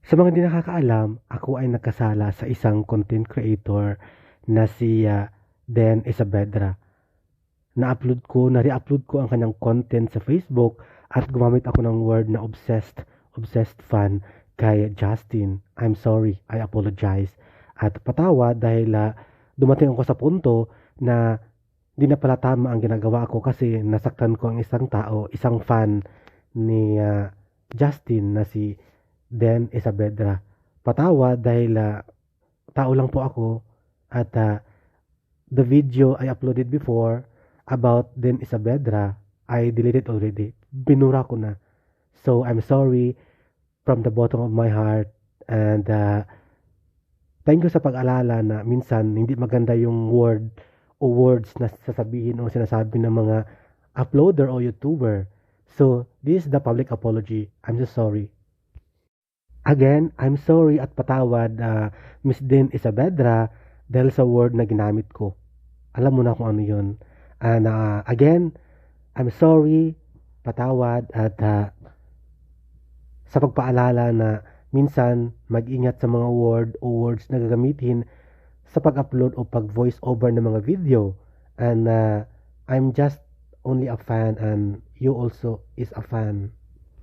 Sa mga di nakakaalam, ako ay nagkasala sa isang content creator na si Den Isabedra. Na-re-upload ko ang kanyang content sa Facebook at gumamit ako ng word na obsessed fan kay Justin. I'm sorry, I apologize. At patawa dahil dumating ako sa punto na di na pala tama ang ginagawa ko kasi nasaktan ko ang isang tao, isang fan ni Justin na si Den Isabedra. Patawa dahil tao lang po ako at the video I uploaded before about Den Isabedra, I deleted already. Binura ko na. So I'm sorry from the bottom of my heart and thank you sa pag-alala na minsan hindi maganda yung word o words na sasabihin o sinasabi ng mga uploader o YouTuber. So this is the public apology. I'm just sorry. Again, I'm sorry at patawad Miss Din Isabedra dahil sa word na ginamit ko. Alam mo na kung ano yun. And again, I'm sorry, patawad at sa pagpaalala na minsan mag-ingat sa mga word o words na gagamitin sa pag-upload o pag-voice over ng mga video. And I'm just only a fan and you also is a fan.